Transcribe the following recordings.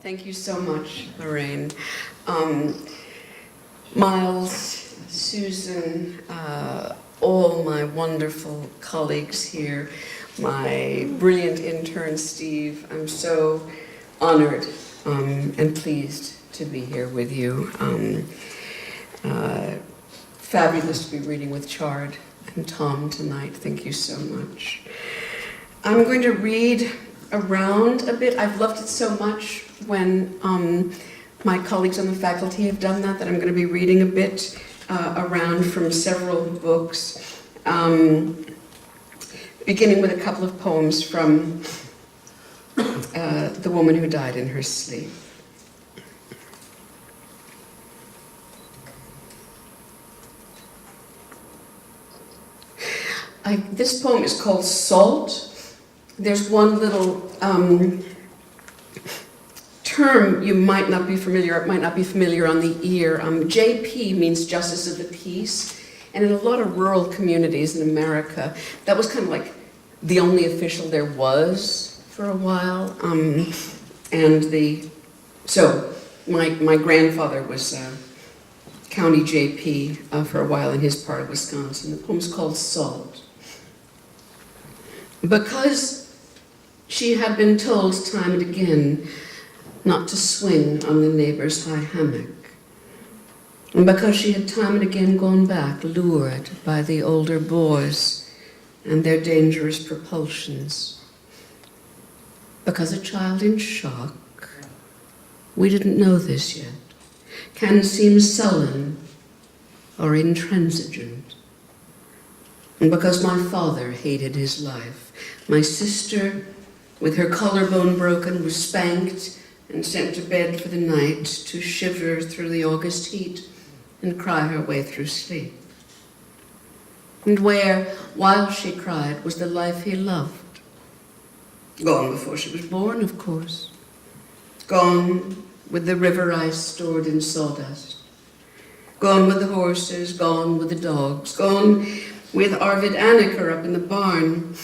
Thank you so much, Lorraine. Miles, Susan, all my wonderful colleagues here, my brilliant intern, Steve, I'm so honored and pleased to be here with you. Fabulous to be reading with Chard and Tom tonight. Thank you so much. I'm going to read around a bit. I've loved it so much when my colleagues on the faculty have done that I'm going to be reading a bit around from several books, beginning with a couple of poems from The Woman Who Died in Her Sleep. This poem is called Salt. There's one little term you might not be familiar, it might not be familiar on the ear. JP means Justice of the Peace, and in a lot of rural communities in America, that was kind of like the only official there was for a while. So my grandfather was County JP for a while in his part of Wisconsin. The poem's called Salt. Because she had been told time and again not to swing on the neighbor's high hammock, and because she had time and again gone back, lured by the older boys and their dangerous propulsions, because a child in shock, we didn't know this yet, can seem sullen or intransigent. And because my father hated his life, my sister, with her collarbone broken, was spanked and sent to bed for the night to shiver through the August heat and cry her way through sleep. And where, while she cried, was the life he loved? Gone before she was born, of course. Gone with the river ice stored in sawdust. Gone with the horses, gone with the dogs, gone with Arvid Anneker up in the barn.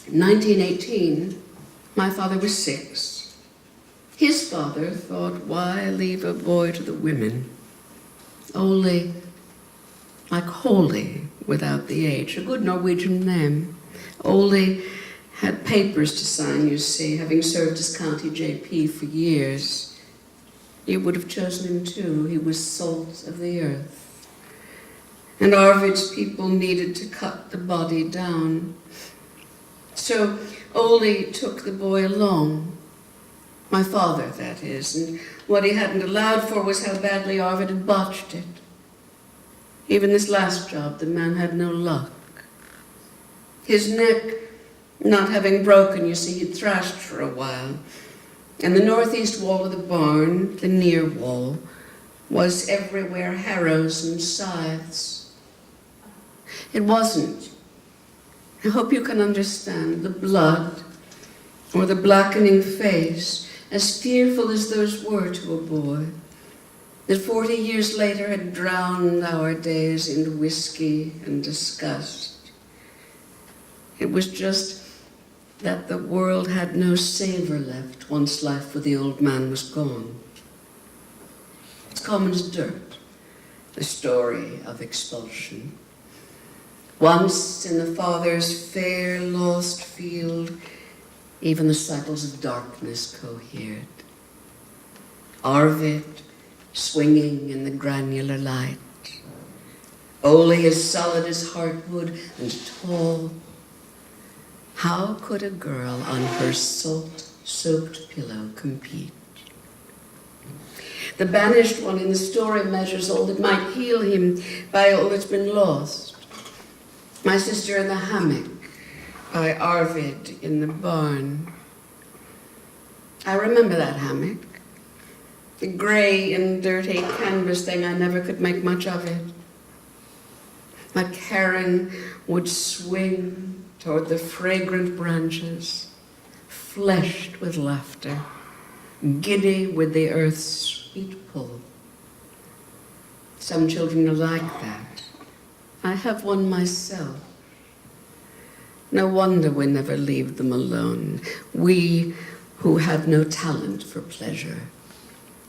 In 1918, my father was 6. His father thought, why leave a boy to the women? Ole, like holy without the H, a good Norwegian name. Ole had papers to sign, you see, having served as County JP for years. You would have chosen him too. He was salt of the earth. And Arvid's people needed to cut the body down. So Ole took the boy along. My father, that is. And what he hadn't allowed for was how badly Arvid had botched it. Even this last job, the man had no luck. His neck not having broken, you see, he'd thrashed for a while. And the northeast wall of the barn, the near wall, was everywhere harrows and scythes. It wasn't, I hope you can understand, the blood or the blackening face, as fearful as those were to a boy, that 40 years later had drowned our days in whiskey and disgust. It was just that the world had no savor left once life for the old man was gone. It's common as dirt, the story of expulsion. Once in the father's fair lost field, even the cycles of darkness cohered. Arvid swinging in the granular light. Ole as solid as heartwood and tall. How could a girl on her salt-soaked pillow compete? The banished one in the story measures all that might heal him by all that's been lost. My sister in the hammock, by Arvid in the barn. I remember that hammock. The gray and dirty canvas thing, I never could make much of it. My Karen would swing toward the fragrant branches, fleshed with laughter, giddy with the earth's sweet pull. Some children are like that. I have one myself. No wonder we never leave them alone. We who had no talent for pleasure,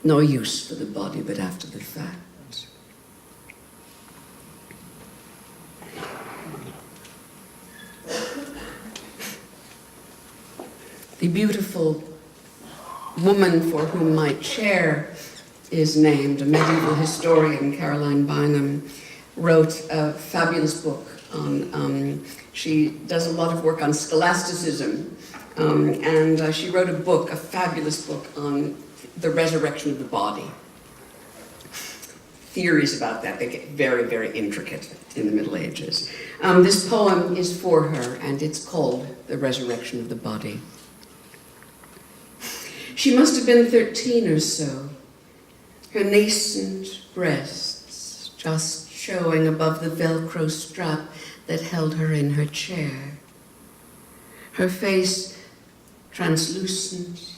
nor use for the body but after the fact. The beautiful woman for whom my chair is named, a medieval historian, Caroline Bynum, wrote a fabulous book on, she does a lot of work on scholasticism, and she wrote a fabulous book on the resurrection of the body. Theories about that, they get very, very intricate in the Middle Ages. This poem is for her, and it's called The Resurrection of the Body. She must have been 13 or so, her nascent breasts just showing above the Velcro strap that held her in her chair. Her face translucent,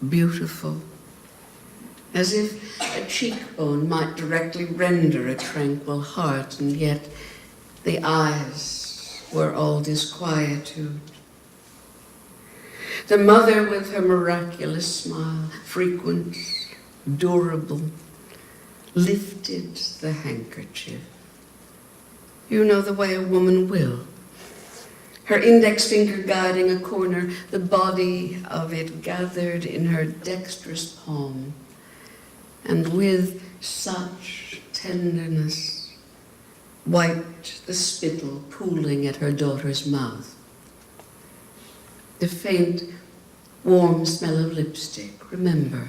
beautiful, as if a cheekbone might directly render a tranquil heart, and yet the eyes were all disquietude. The mother with her miraculous smile, frequent, durable, lifted the handkerchief. You know the way a woman will. Her index finger guiding a corner, the body of it gathered in her dexterous palm, and with such tenderness wiped the spittle pooling at her daughter's mouth. The faint, warm smell of lipstick, remember,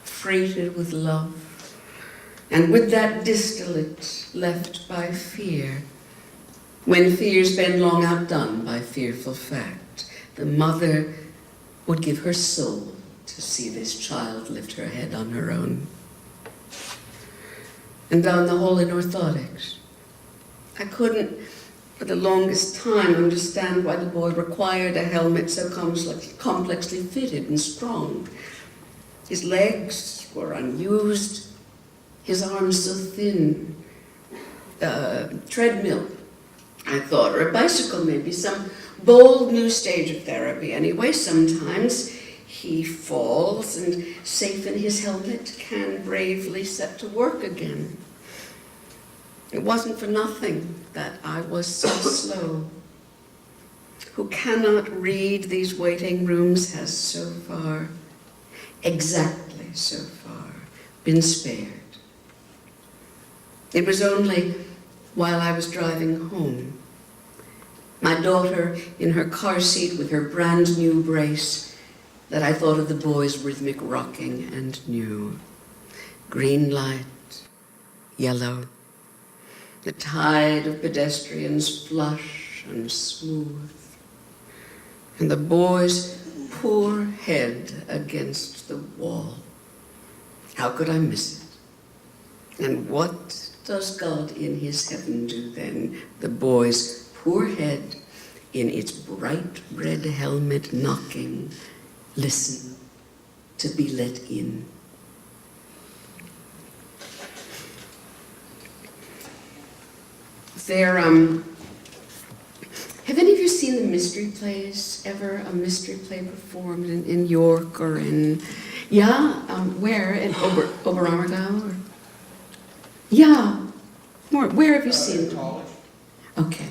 freighted with love, and with that distillate left by fear, when fear's been long outdone by fearful fact, the mother would give her soul to see this child lift her head on her own. And down the hall in orthotics, I couldn't, for the longest time, understand why the boy required a helmet so complexly fitted and strong. His legs were unused, his arms so thin. Treadmill, I thought, or a bicycle maybe, some bold new stage of therapy. Anyway, sometimes he falls and, safe in his helmet, can bravely set to work again. It wasn't for nothing that I was so slow. Who cannot read these waiting rooms has so far, exactly so far, been spared. It was only while I was driving home, my daughter in her car seat with her brand new brace, that I thought of the boy's rhythmic rocking and knew. Green light, yellow, the tide of pedestrians flush and smooth, and the boy's poor head against the wall. How could I miss it? And what does God in his heaven do then? The boy's poor head in its bright red helmet knocking, listen, to be let in. There, have any of you seen the mystery plays ever? A mystery play performed in York or in, where? In Oberammergau? Or? Yeah. Where have you seen them? College. Okay.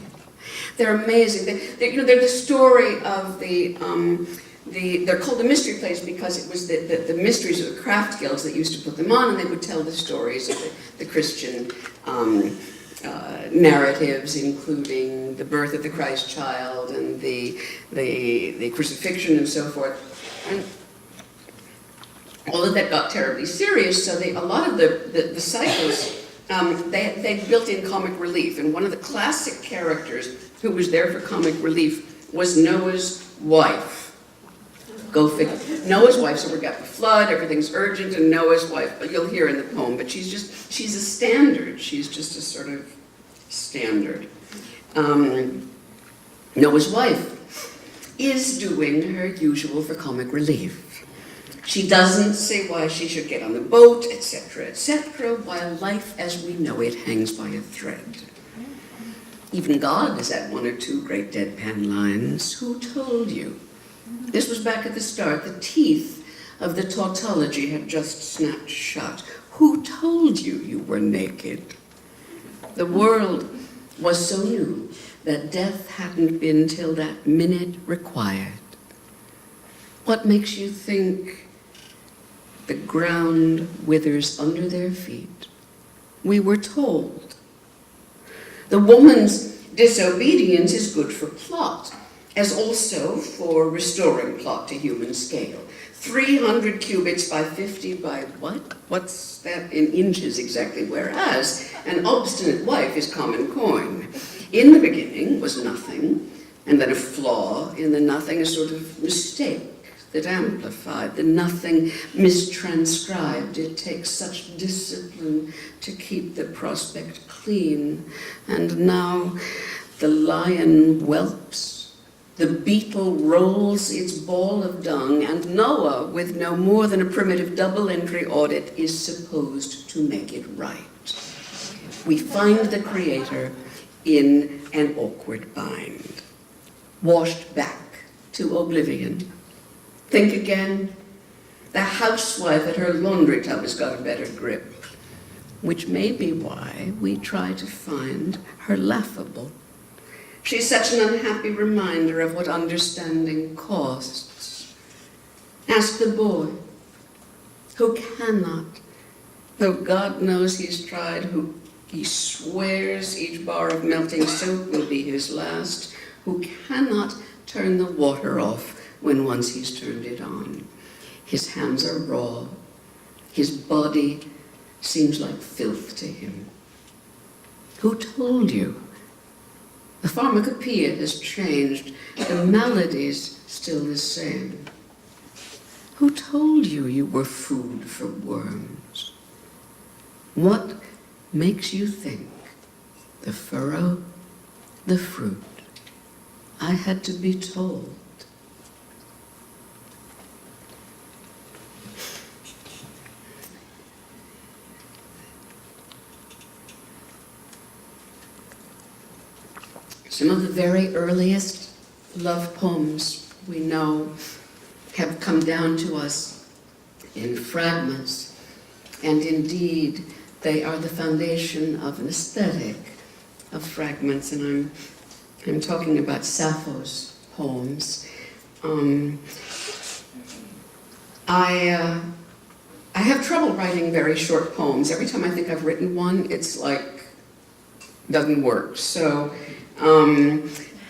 They're amazing. They're the story of they're called the mystery plays because it was the mysteries of the craft guilds that used to put them on, and they would tell the stories of the Christian narratives, including the birth of the Christ child and the crucifixion and so forth. And all of that got terribly serious, so a lot of the cycles, they built in comic relief, and one of the classic characters who was there for comic relief was Noah's wife. Go figure. Noah's wife, so we got the flood, everything's urgent, and Noah's wife, but you'll hear in the poem, but she's a standard. She's just a sort of standard. Noah's wife is doing her usual for comic relief. She doesn't say why she should get on the boat, etc., while life as we know it hangs by a thread. Even God has had one or two great deadpan lines. Who told you? This was back at the start. The teeth of the tautology had just snapped shut. Who told you you were naked? The world was so new that death hadn't been till that minute required. What makes you think the ground withers under their feet? We were told. The woman's disobedience is good for plot, as also for restoring plot to human scale. 300 cubits by 50 by what? What's that in inches exactly? Whereas an obstinate wife is common coin. In the beginning was nothing, and then a flaw in the nothing, a sort of mistake that amplified, the nothing mistranscribed. It takes such discipline to keep the prospect clean. And now the lion whelps, the beetle rolls its ball of dung, and Noah, with no more than a primitive double-entry audit, is supposed to make it right. We find the Creator in an awkward bind, washed back to oblivion. Think again. The housewife at her laundry tub has got a better grip, which may be why we try to find her laughable. She's such an unhappy reminder of what understanding costs. Ask the boy, who cannot, though God knows he's tried, who he swears each bar of melting soap will be his last, who cannot turn the water off when once he's turned it on. His hands are raw. His body seems like filth to him. Who told you? The pharmacopoeia has changed. The melody's still the same. Who told you you were food for worms? What makes you think the furrow, the fruit? I had to be told. Some of the very earliest love poems we know have come down to us in fragments, and indeed they are the foundation of an aesthetic of fragments, and I'm talking about Sappho's poems. I have trouble writing very short poems. Every time I think I've written one, it's like, doesn't work. So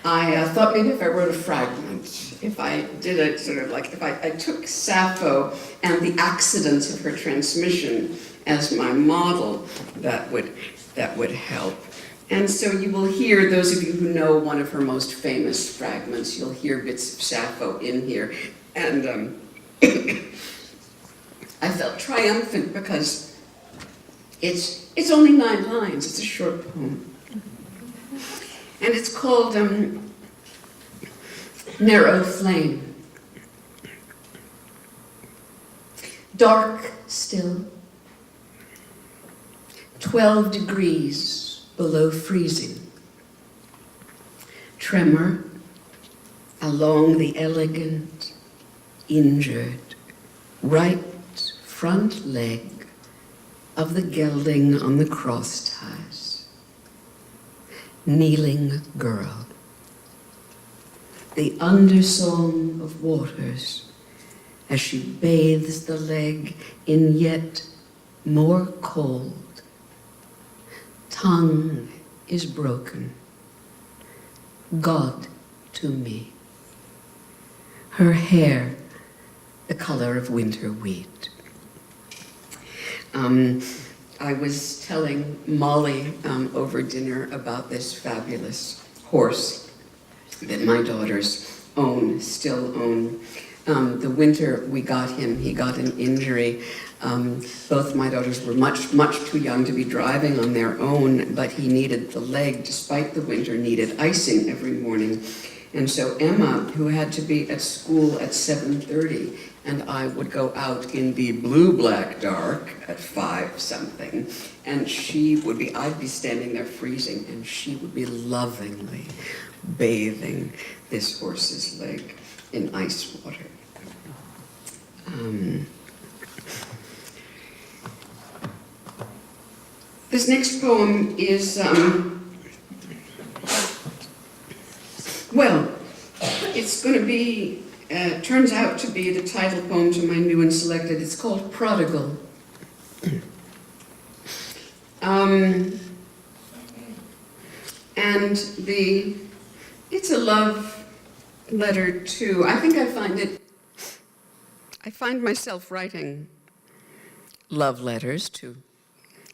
I thought maybe if I wrote a fragment, if I did it sort of like, if I took Sappho and the accidents of her transmission as my model, that would help. And so you will hear, those of you who know one of her most famous fragments, you'll hear bits of Sappho in here. And I felt triumphant because it's only 9 lines, it's a short poem. And it's called Narrow Flame. Dark still, 12 degrees below freezing. Tremor along the elegant, injured, right front leg of the gelding on the cross ties. Kneeling girl. The undersong of waters as she bathes the leg in yet more cold. Tongue is broken. God to me. Her hair, the color of winter wheat. I was telling Molly over dinner about this fabulous horse that my daughters still own. The winter we got him, he got an injury. Both my daughters were much, much too young to be driving on their own, but he needed the leg, despite the winter, needed icing every morning. And so Emma, who had to be at school at 7:30, and I would go out in the blue-black dark at 5-something, and I'd be standing there freezing, and she would be lovingly bathing this horse's leg. in ice water. This next poem is, well, it's going to be, turns out to be the title poem to my new and selected. It's called Prodigal. And it's a love letter too. I think I find myself writing love letters to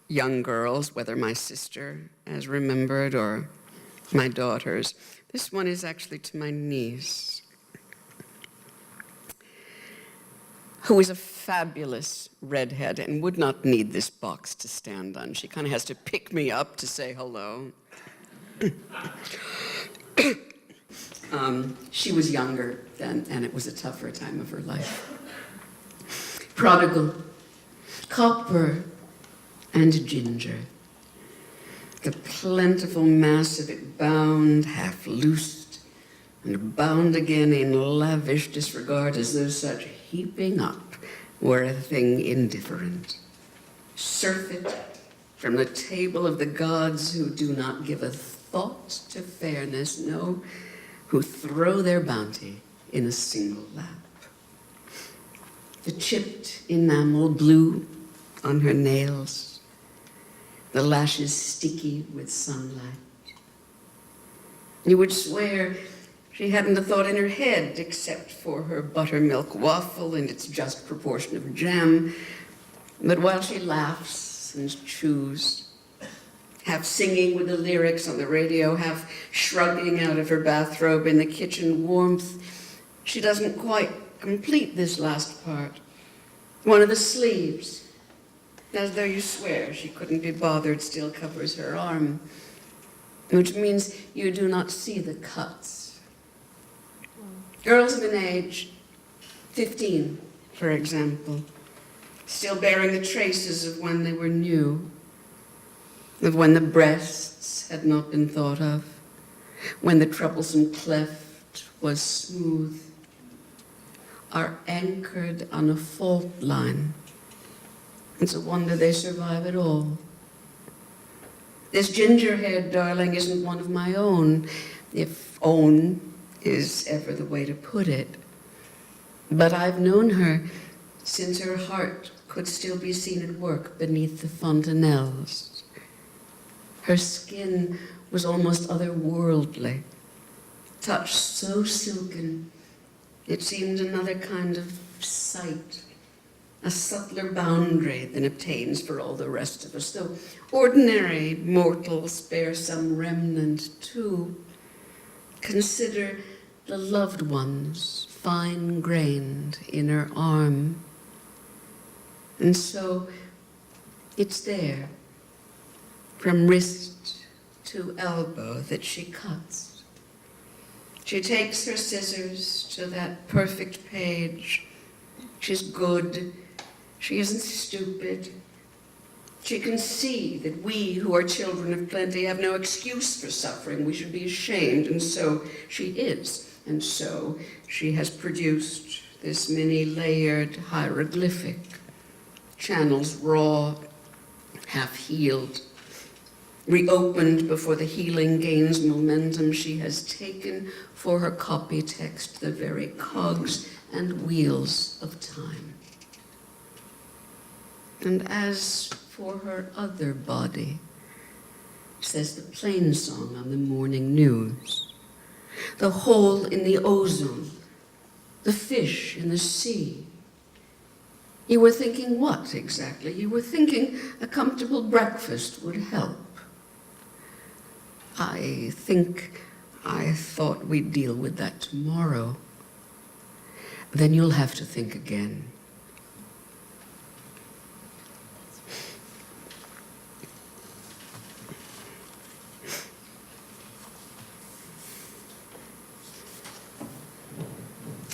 young girls, whether my sister has remembered or my daughters. This one is actually to my niece, who is a fabulous redhead and would not need this box to stand on. She kind of has to pick me up to say hello. She was younger then, and it was a tougher time of her life. Prodigal, copper and ginger. The plentiful mass of it bound, half loosed, and bound again in lavish disregard, as though such heaping up were a thing indifferent. Surfeit from the table of the gods who do not give a thought to fairness, no, who throw their bounty in a single lap. The chipped enamel blue on her nails, the lashes sticky with sunlight. You would swear she hadn't a thought in her head except for her buttermilk waffle and its just proportion of jam. But while she laughs and chews, half singing with the lyrics on the radio, half shrugging out of her bathrobe in the kitchen warmth, she doesn't quite complete this last part. One of the sleeves, as though you swear she couldn't be bothered, still covers her arm, which means you do not see the cuts. Girls of an age, 15, for example, still bearing the traces of when they were new, of when the breasts had not been thought of, when the troublesome cleft was smooth, are anchored on a fault line. It's a wonder they survive at all. This ginger-haired darling isn't one of my own, if own is ever the way to put it. But I've known her since her heart could still be seen at work beneath the fontanelles. Her skin was almost otherworldly, touch so silken, it seemed another kind of sight, a subtler boundary than obtains for all the rest of us, though ordinary mortals bear some remnant too. Consider the loved one's fine-grained inner arm. And so it's there, from wrist to elbow, that she cuts. She takes her scissors to that perfect page. She's good. She isn't stupid. She can see that we who are children of plenty have no excuse for suffering. We should be ashamed, and so she is. And so she has produced this many-layered hieroglyphic, channels raw, half-healed, reopened before the healing gains momentum. She has taken for her copy text the very cogs and wheels of time. And as for her other body, says the plain song on the morning news, the hole in the ozone, the fish in the sea. You were thinking what exactly? You were thinking a comfortable breakfast would help. I thought we'd deal with that tomorrow. Then you'll have to think again.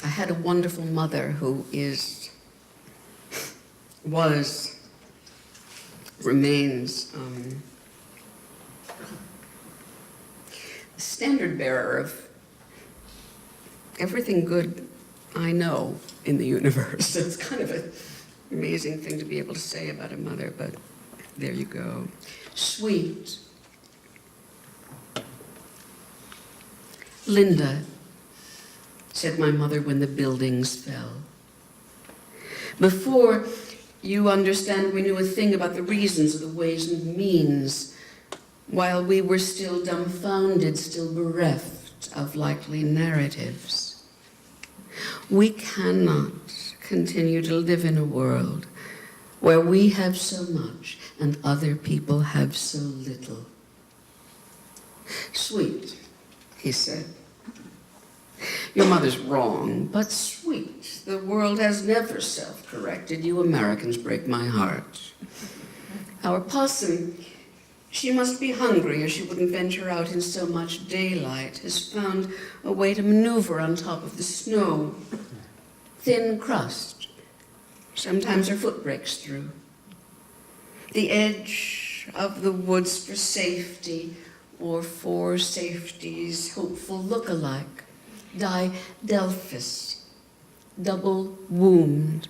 I had a wonderful mother who remains the standard bearer of everything good I know in the universe. It's kind of an amazing thing to be able to say about a mother, but there you go. Sweet. Linda, said my mother when the buildings fell. Before you understand, we knew a thing about the reasons of the ways and means, while we were still dumbfounded, still bereft of likely narratives. We cannot continue to live in a world where we have so much and other people have so little. Sweet, he said. Your mother's wrong, but sweet. The world has never self-corrected. You Americans break my heart. Our possum, she must be hungry or she wouldn't venture out in so much daylight, has found a way to maneuver on top of the snow. Thin crust. Sometimes her foot breaks through. The edge of the woods for safety, or for safety's hopeful look-alike. Didelphis, double wound,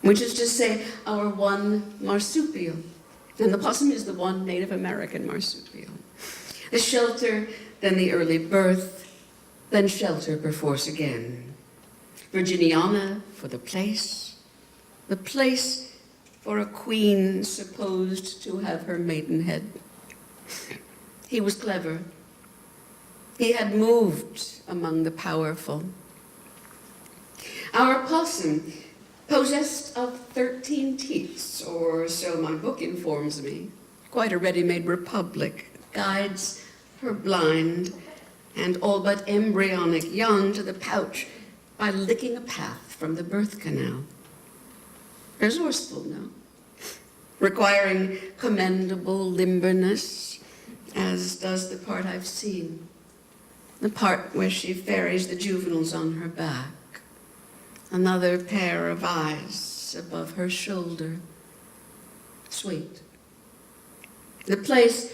which is to say our one marsupial. And the possum is the one Native American marsupial. The shelter, then the early birth, then shelter perforce again. Virginiana for the place for a queen supposed to have her maidenhead. He was clever. He had moved among the powerful. Our possum, possessed of 13 teats, or so my book informs me, quite a ready-made republic, guides her blind and all but embryonic young to the pouch by licking a path from the birth canal. Resourceful, no? Requiring commendable limberness, as does the part I've seen. The part where she ferries the juveniles on her back. Another pair of eyes above her shoulder. Sweet. The place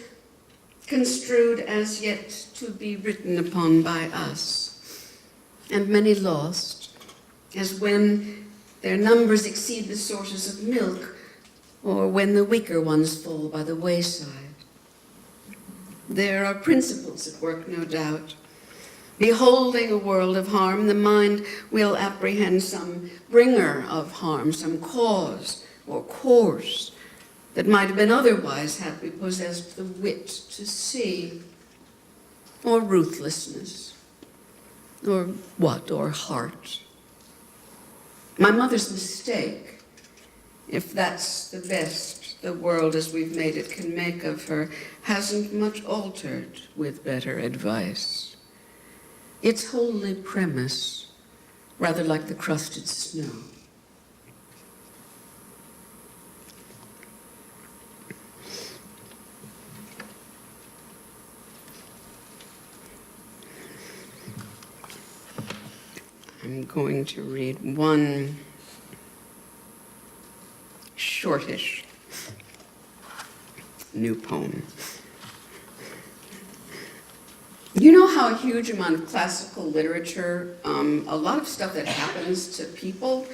construed as yet to be written upon by us, and many lost, as when their numbers exceed the sources of milk, or when the weaker ones fall by the wayside. There are principles at work, no doubt. Beholding a world of harm, the mind will apprehend some bringer of harm, some cause or course that might have been otherwise had we possessed the wit to see, or ruthlessness, or what, or heart. My mother's mistake, if that's the best the world as we've made it can make of her, hasn't much altered with better advice. Its wholly premise, rather like the crusted snow. I'm going to read one shortish new poem. You know how a huge amount of classical literature, a lot of stuff that happens to people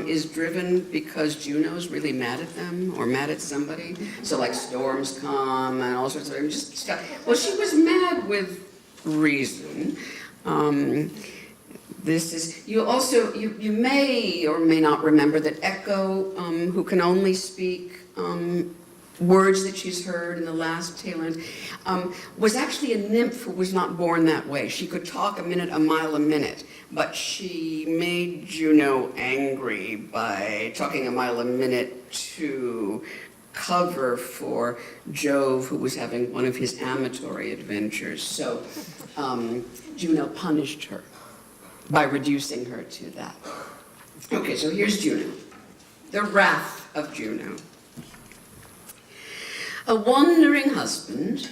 is driven because Juno's really mad at them or mad at somebody. So like storms come and all sorts of just stuff. Well, she was mad with reason. This is, you may or may not remember that Echo, who can only speak words that she's heard in the last tail end, was actually a nymph who was not born that way. She could talk a mile a minute, but she made Juno angry by talking a mile a minute to cover for Jove, who was having one of his amatory adventures. So Juno punished her by reducing her to that. Okay, so here's Juno, the wrath of Juno. A wandering husband,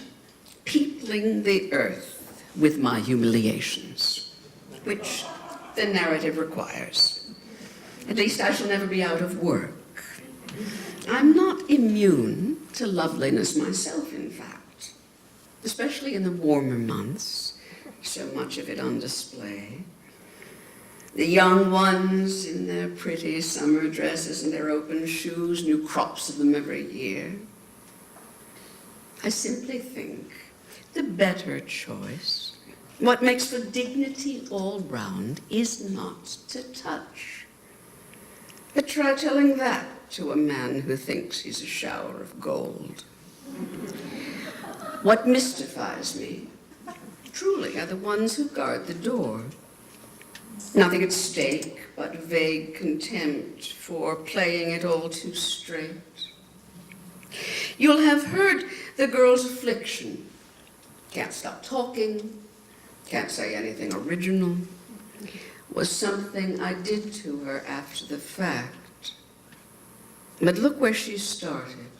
peopling the earth with my humiliations, which the narrative requires. At least I shall never be out of work. I'm not immune to loveliness myself, in fact, especially in the warmer months, so much of it on display. The young ones in their pretty summer dresses and their open shoes, new crops of them every year. I simply think the better choice, what makes for dignity all round, is not to touch. But try telling that to a man who thinks he's a shower of gold. What mystifies me, truly, are the ones who guard the door. Nothing at stake but vague contempt for playing it all too straight. You'll have heard the girl's affliction. Can't stop talking, can't say anything original. Was something I did to her after the fact. But look where she started,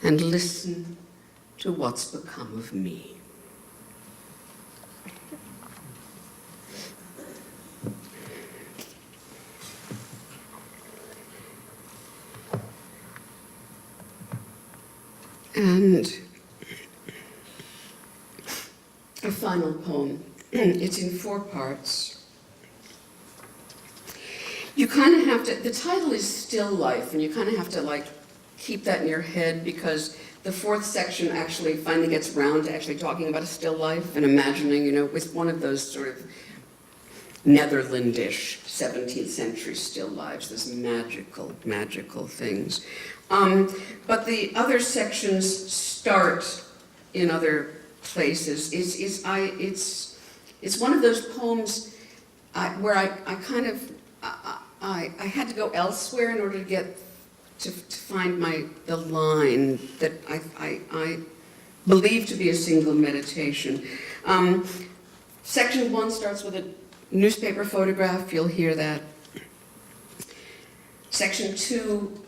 and listen to what's become of me. And a final poem. It's in 4 parts. You kind of have to, the title is Still Life, and you kind of have to like keep that in your head, because the 4th section actually finally gets round to actually talking about a still life and imagining, with one of those sort of Netherlandish 17th century still lives, those magical things. But the other sections start in other places. It's one of those poems where I had to go elsewhere in order to get to find the line that I believe to be a single meditation. Section 1 starts with a newspaper photograph. You'll hear that. Section 2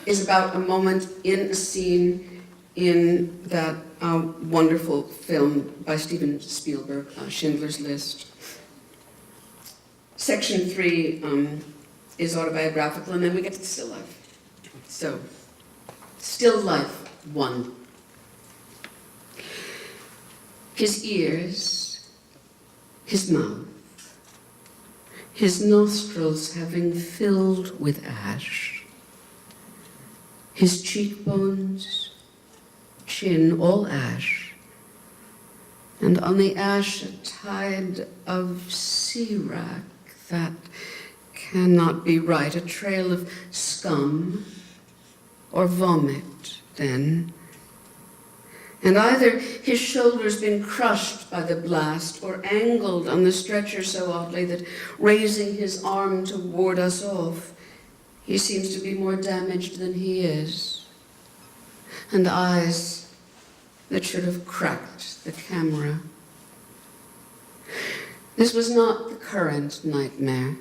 is about a moment in a scene in that wonderful film by Steven Spielberg, Schindler's List. Section 3 is autobiographical, and then we get to Still Life. So, Still Life 1. His ears, his mouth, his nostrils having filled with ash, his cheekbones, chin, all ash, and on the ash a tide of sea wrack that cannot be right, a trail of scum or vomit then. And either his shoulders been crushed by the blast or angled on the stretcher so oddly that raising his arm to ward us off, he seems to be more damaged than he is. And eyes that should have cracked the camera. This was not the current nightmare.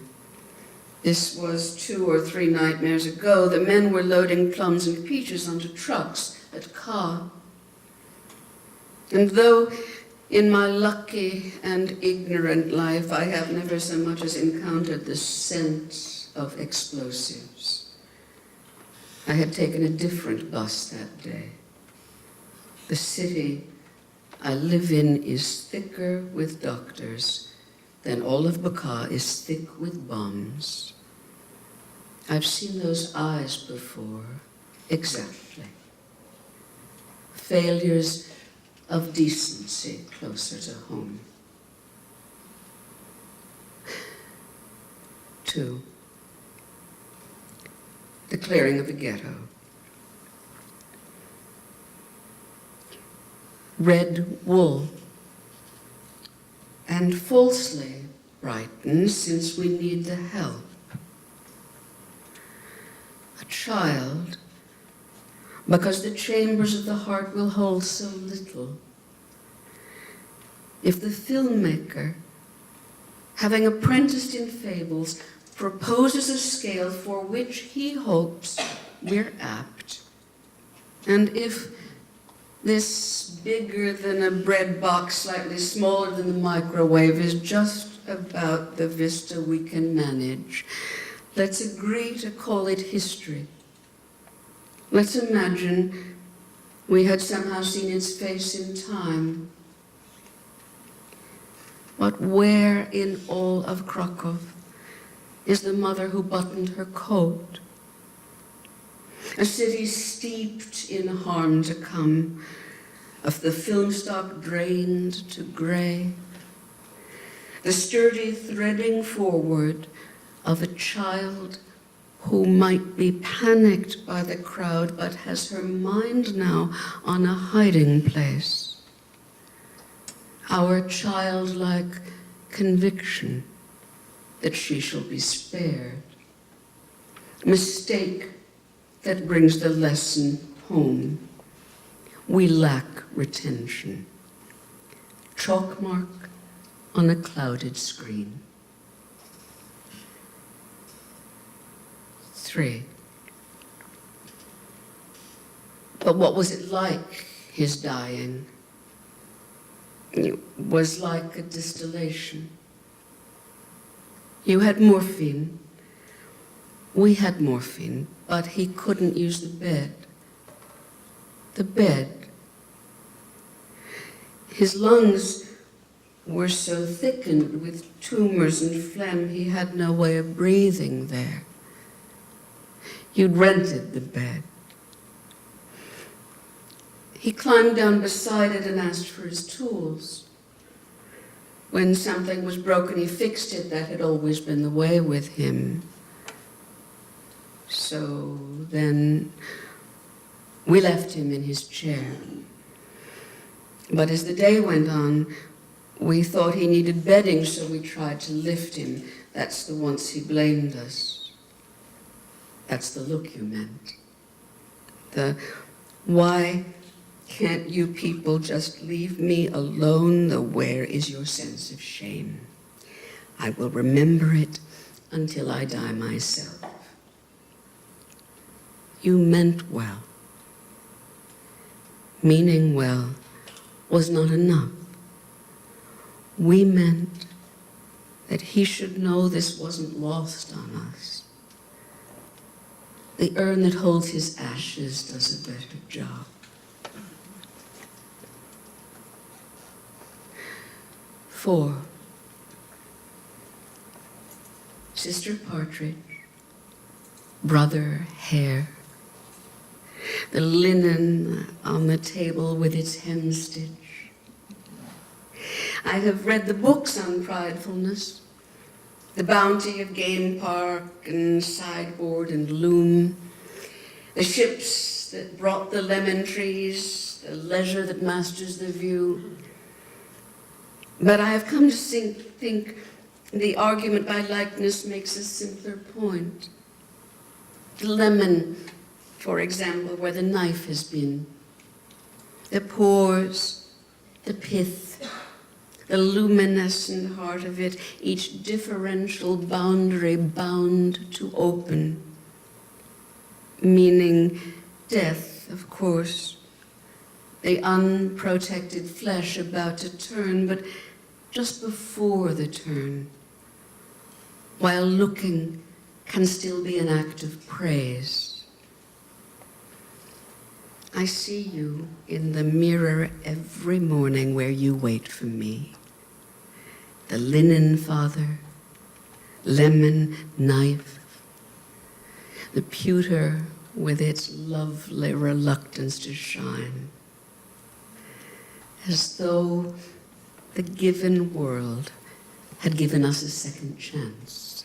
This was 2 or 3 nightmares ago. The men were loading plums and peaches onto trucks at Ka. And though in my lucky and ignorant life I have never so much as encountered the scent of explosives, I had taken a different bus that day. The city I live in is thicker with doctors than all of Baka is thick with bombs. I've seen those eyes before, exactly. Failures of decency closer to home. 2. The clearing of the ghetto. Red wool, and falsely brightened since we need the help. A child, because the chambers of the heart will hold so little. If the filmmaker, having apprenticed in fables, proposes a scale for which he hopes we're apt, and if this bigger than a bread box, slightly smaller than the microwave, is just about the vista we can manage, let's agree to call it history. Let's imagine we had somehow seen its face in time. But where in all of Krakow is the mother who buttoned her coat? A city steeped in harm to come, of the film stock drained to grey, the sturdy threading forward of a child who might be panicked by the crowd but has her mind now on a hiding place. Our childlike conviction that she shall be spared. Mistake that brings the lesson home. We lack retention. Chalk mark on a clouded screen. 3. But what was it like, his dying? It was like a distillation. You had morphine. We had morphine, but he couldn't use the bed. The bed. His lungs were so thickened with tumors and phlegm, he had no way of breathing there. You'd rented the bed. He climbed down beside it and asked for his tools. When something was broken, he fixed it. That had always been the way with him. So then we left him in his chair. But as the day went on, we thought he needed bedding, so we tried to lift him. That's the once he blamed us. That's the look you meant. The why can't you people just leave me alone? The where is your sense of shame? I will remember it until I die myself. You meant well. Meaning well was not enough. We meant that he should know this wasn't lost on us. The urn that holds his ashes does a better job. 4. Sister Partridge, brother Hare, the linen on the table with its hemstitch. I have read the books on pridefulness, the bounty of game park and sideboard and loom, the ships that brought the lemon trees, the leisure that masters the view. But I have come to think the argument by likeness makes a simpler point. The lemon, for example, where the knife has been, the pores, the pith, the luminescent heart of it, each differential boundary bound to open, meaning death, of course, the unprotected flesh about to turn, but just before the turn, while looking can still be an act of praise. I see you in the mirror every morning where you wait for me. The linen father, lemon knife, the pewter with its lovely reluctance to shine, as though the given world had given us a second chance.